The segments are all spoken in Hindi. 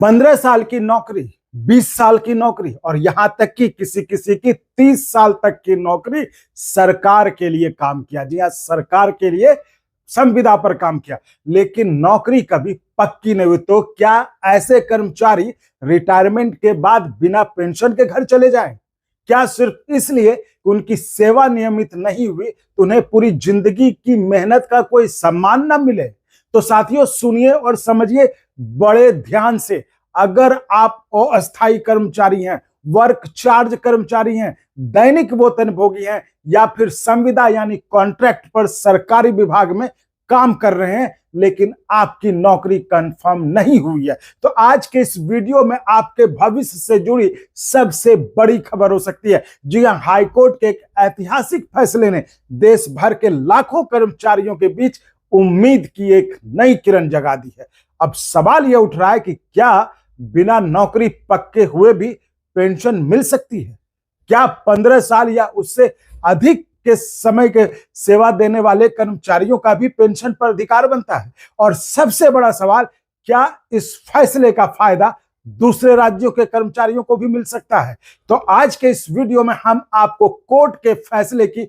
15 साल की नौकरी, 20 साल की नौकरी और यहां तक कि किसी किसी की 30 साल तक की नौकरी सरकार के लिए काम किया। जी हां, सरकार के लिए संविदा पर काम किया, लेकिन नौकरी कभी पक्की नहीं हुई। तो क्या ऐसे कर्मचारी रिटायरमेंट के बाद बिना पेंशन के घर चले जाएं? क्या सिर्फ इसलिए कि उनकी सेवा नियमित नहीं हुई तो उन्हें पूरी जिंदगी की मेहनत का कोई सम्मान न मिले? तो साथियों, सुनिए और समझिए बड़े ध्यान से। अगर आप अस्थायी कर्मचारी हैं, वर्क चार्ज कर्मचारी हैं, दैनिक वेतनभोगी हैं या फिर संविदा यानी कॉन्ट्रैक्ट पर सरकारी विभाग में काम कर रहे हैं, लेकिन आपकी नौकरी कंफर्म नहीं हुई है, तो आज के इस वीडियो में आपके भविष्य से जुड़ी सबसे बड़ी खबर हो सकती है। जी हां, हाईकोर्ट के एक ऐतिहासिक फैसले ने देश भर के लाखों कर्मचारियों के बीच उम्मीद की एक नई किरण जगा दी है। अब सवाल यह उठ रहा है कि क्या बिना नौकरी पक्के हुए भी पेंशन मिल सकती है? क्या 15 साल या उससे अधिक के समय के सेवा देने वाले कर्मचारियों का भी पेंशन पर अधिकार बनता है? और सबसे बड़ा सवाल, क्या इस फैसले का फायदा दूसरे राज्यों के कर्मचारियों को भी मिल सकता है? तो आज के इस वीडियो में हम आपको कोर्ट के फैसले की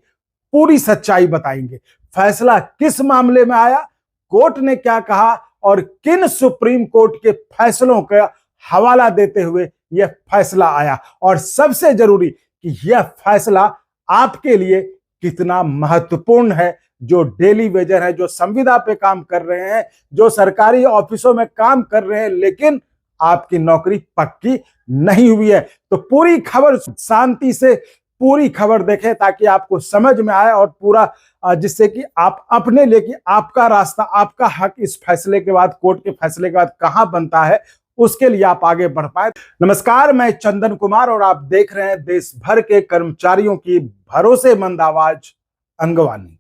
पूरी सच्चाई बताएंगे। फैसला किस मामले में आया, कोर्ट ने क्या कहा और किन सुप्रीम कोर्ट के फैसलों का हवाला देते हुए यह फैसला आया, और सबसे जरूरी कि यह फैसला आपके लिए कितना महत्वपूर्ण है। जो डेली वेजर है, जो संविदा पे काम कर रहे हैं, जो सरकारी ऑफिसों में काम कर रहे हैं, लेकिन आपकी नौकरी पक्की नहीं हुई है। तो पूरी खबर शांति से पूरी खबर देखें ताकि आपको समझ में आए और पूरा जिससे कि आप अपने लिए कि आपका रास्ता, आपका हक इस फैसले के बाद, कोर्ट के फैसले के बाद कहां बनता है, उसके लिए आप आगे बढ़ पाए। नमस्कार, मैं चंदन कुमार और आप देख रहे हैं देश भर के कर्मचारियों की भरोसेमंद आवाज अंगवानी।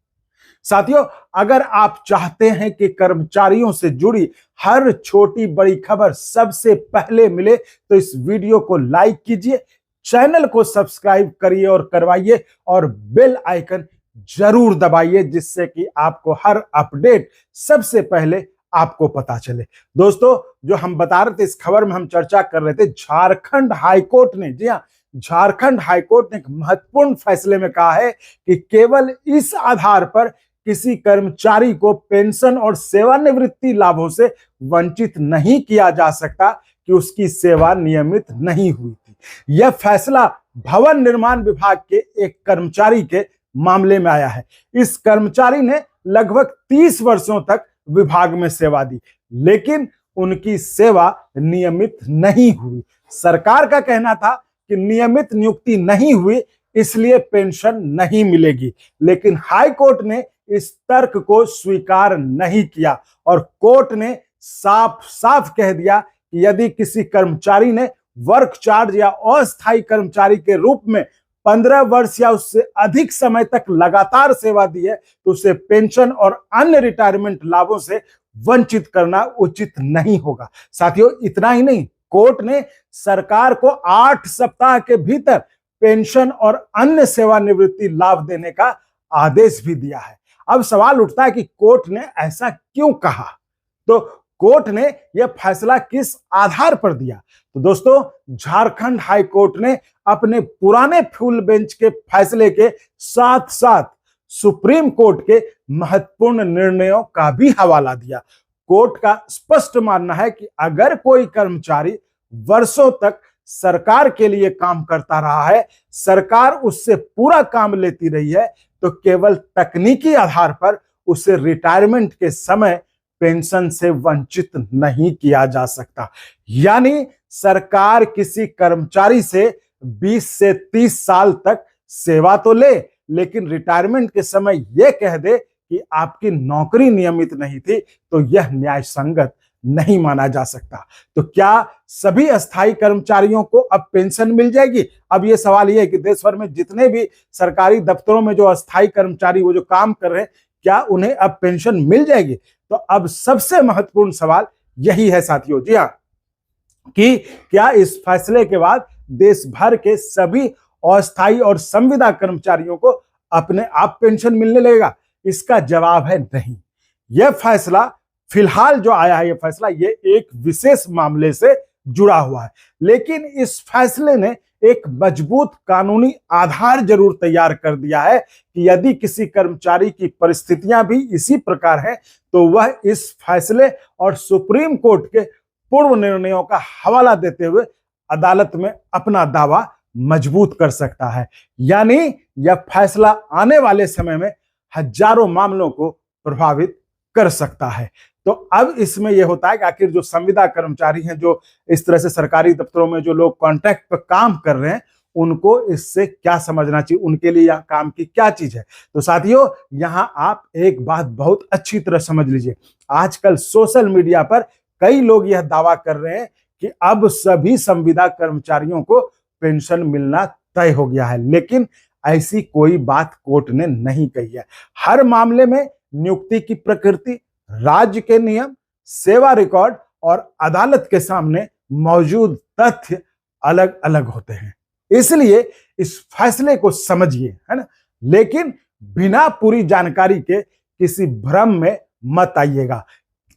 साथियों, अगर आप चाहते हैं कि कर्मचारियों से जुड़ी हर छोटी बड़ी खबर सबसे पहले मिले तो इस वीडियो को लाइक कीजिए, चैनल को सब्सक्राइब करिए और करवाइए और बेल आइकन जरूर दबाइए, जिससे कि आपको हर अपडेट सबसे पहले आपको पता चले। दोस्तों, जो हम बता रहे थे, इस खबर में हम चर्चा कर रहे थे, झारखंड हाईकोर्ट ने, जी हां, झारखंड हाईकोर्ट ने एक महत्वपूर्ण फैसले में कहा है कि केवल इस आधार पर किसी कर्मचारी को पेंशन और सेवानिवृत्ति लाभों से वंचित नहीं किया जा सकता कि उसकी सेवा नियमित नहीं हुई थी। यह फैसला भवन निर्माण विभाग के एक कर्मचारी के मामले में आया है। इस कर्मचारी ने लगभग 30 वर्षों तक विभाग में सेवा दी, लेकिन उनकी सेवा नियमित नहीं हुई। सरकार का कहना था कि नियमित नियुक्ति नहीं हुई इसलिए पेंशन नहीं मिलेगी, लेकिन हाई कोर्ट ने इस तर्क को स्वीकार नहीं किया और कोर्ट ने साफ साफ कह दिया कि यदि किसी कर्मचारी ने वर्क चार्ज या अस्थायी कर्मचारी के रूप में 15 वर्ष या उससे अधिक समय तक लगातार सेवा दी है तो उसे पेंशन और अन्य रिटायरमेंट लाभों से वंचित करना उचित नहीं होगा। साथियों, इतना ही नहीं, कोर्ट ने सरकार को 8 सप्ताह के भीतर पेंशन और अन्य सेवानिवृत्ति लाभ देने का आदेश भी दिया है। अब सवाल उठता है कि कोर्ट ने ऐसा क्यों कहा, तो कोर्ट ने यह फैसला किस आधार पर दिया? तो दोस्तों, झारखंड हाई कोर्ट ने अपने पुराने फुल बेंच के फैसले के साथ साथ सुप्रीम कोर्ट के महत्वपूर्ण निर्णयों का भी हवाला दिया। कोर्ट का स्पष्ट मानना है कि अगर कोई कर्मचारी वर्षों तक सरकार के लिए काम करता रहा है, सरकार उससे पूरा काम लेती रही है, तो केवल तकनीकी आधार पर उसे रिटायरमेंट के समय पेंशन से वंचित नहीं किया जा सकता। यानी सरकार किसी कर्मचारी से 20 से 30 साल तक सेवा तो ले, लेकिन रिटायरमेंट के समय यह कह दे कि आपकी नौकरी नियमित नहीं थी, तो यह न्याय संगत नहीं माना जा सकता। तो क्या सभी अस्थायी कर्मचारियों को अब पेंशन मिल जाएगी? अब यह सवाल यह है कि देश भर में जितने भी सरकारी दफ्तरों में जो अस्थायी कर्मचारी वो जो काम कर रहे हैं, क्या उन्हें अब पेंशन मिल जाएगी? तो अब सबसे महत्वपूर्ण सवाल यही है साथियों, जी हां, कि क्या इस फैसले के बाद देश भर के सभी अस्थायी और संविदा कर्मचारियों को अपने आप पेंशन मिलने लगेगा? इसका जवाब है नहीं। यह फैसला फिलहाल जो आया है, यह फैसला ये एक विशेष मामले से जुड़ा हुआ है। लेकिन इस फैसले ने एक मजबूत कानूनी आधार जरूर तैयार कर दिया है कि यदि किसी कर्मचारी की परिस्थितियां भी इसी प्रकार हैं तो वह इस फैसले और सुप्रीम कोर्ट के पूर्व निर्णयों का हवाला देते हुए अदालत में अपना दावा मजबूत कर सकता है। यानी यह फैसला आने वाले समय में हजारों मामलों को प्रभावित कर सकता है। तो अब इसमें यह होता है कि आखिर जो संविदा कर्मचारी हैं, जो इस तरह से सरकारी दफ्तरों में जो लोग कॉन्ट्रैक्ट पर काम कर रहे हैं, उनको इससे क्या समझना चाहिए, उनके लिए यह काम की क्या चीज है। तो साथियों, यहां आप एक बात बहुत अच्छी तरह समझ लीजिए। आजकल सोशल मीडिया पर कई लोग यह दावा कर रहे हैं कि अब सभी संविदा कर्मचारियों को पेंशन मिलना तय हो गया है, लेकिन ऐसी कोई बात कोर्ट ने नहीं कही है। हर मामले में नियुक्ति की प्रकृति, राज्य के नियम, सेवा रिकॉर्ड और अदालत के सामने मौजूद तथ्य अलग अलग होते हैं। इसलिए इस फैसले को समझिए, है ना, लेकिन बिना पूरी जानकारी के किसी भ्रम में मत आइएगा।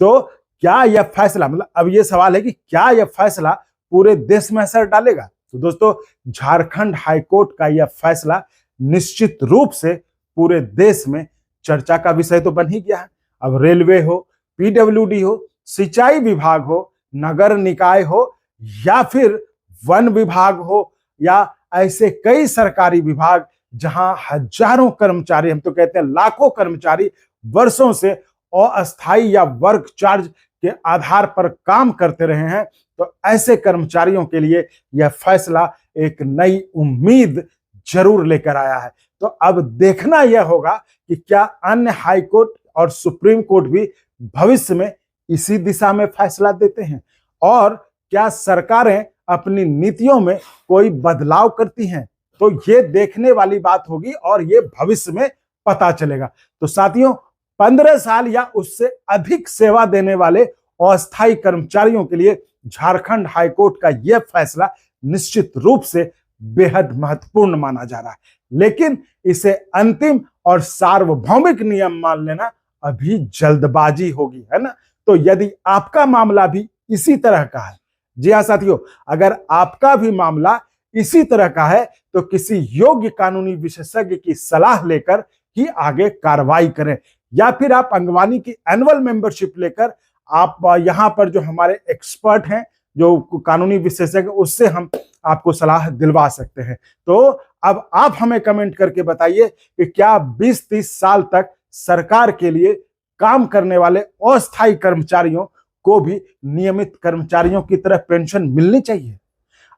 तो क्या यह फैसला, मतलब अब यह सवाल है कि क्या यह फैसला पूरे देश में असर डालेगा? तो दोस्तों, झारखंड हाईकोर्ट का यह फैसला निश्चित रूप से पूरे देश में चर्चा का विषय तो बन ही गया है। अब रेलवे हो, पीडब्ल्यूडी हो, सिंचाई विभाग हो, नगर निकाय हो या फिर वन विभाग हो या ऐसे कई सरकारी विभाग जहां हजारों कर्मचारी, हम तो कहते हैं लाखों कर्मचारी वर्षों से अस्थायी या वर्क चार्ज के आधार पर काम करते रहे हैं, तो ऐसे कर्मचारियों के लिए यह फैसला एक नई उम्मीद जरूर लेकर आया है। तो अब देखना यह होगा कि क्या अन्य हाई कोर्ट और सुप्रीम कोर्ट भी भविष्य में इसी दिशा में फैसला देते हैं और क्या सरकारें अपनी नीतियों में कोई बदलाव करती हैं। तो ये देखने वाली बात होगी और ये भविष्य में पता चलेगा। तो साथियों, 15 साल या उससे अधिक सेवा देने वाले अस्थायी कर्मचारियों के लिए झारखंड हाईकोर्ट का यह फैसला निश्चित रूप से बेहद महत्वपूर्ण माना जा रहा है, लेकिन इसे अंतिम और सार्वभौमिक नियम मान लेना अभी जल्दबाजी होगी, है ना। तो यदि आपका मामला भी इसी तरह का है, जी हाँ साथियों, अगर आपका भी मामला इसी तरह का है तो किसी योग्य कानूनी विशेषज्ञ की सलाह लेकर ही आगे कार्रवाई करें, या फिर आप अंगवानी की एनुअल मेंबरशिप लेकर आप यहाँ पर जो हमारे एक्सपर्ट हैं, जो कानूनी विशेषज्ञ, उससे हम आपको सलाह दिलवा सकते हैं। तो अब आप हमें कमेंट करके बताइए कि क्या 20-30 साल तक सरकार के लिए काम करने वाले अस्थायी कर्मचारियों को भी नियमित कर्मचारियों की तरह पेंशन मिलनी चाहिए?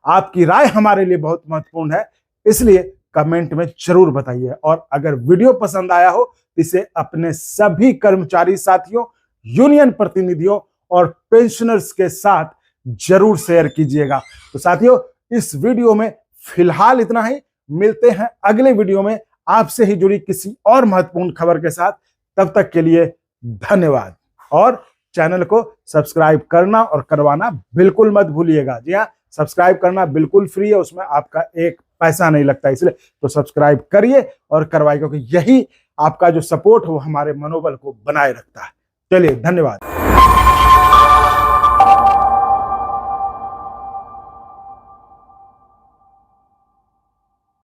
आपकी राय हमारे लिए बहुत महत्वपूर्ण है, इसलिए कमेंट में जरूर बताइए। और अगर वीडियो पसंद आया हो तो इसे अपने सभी कर्मचारी साथियों, यूनियन प्रतिनिधियों और पेंशनर्स के साथ जरूर शेयर कीजिएगा। तो साथियों, इस वीडियो में फिलहाल इतना ही। मिलते हैं अगले वीडियो में आपसे ही जुड़ी किसी और महत्वपूर्ण खबर के साथ। तब तक के लिए धन्यवाद और चैनल को सब्सक्राइब करना और करवाना बिल्कुल मत भूलिएगा। जी हाँ, सब्सक्राइब करना बिल्कुल फ्री है, उसमें आपका एक पैसा नहीं लगता, इसलिए तो सब्सक्राइब करिए और करवाइए, क्योंकि यही आपका जो सपोर्ट हो हमारे मनोबल को बनाए रखता है। चलिए, धन्यवाद।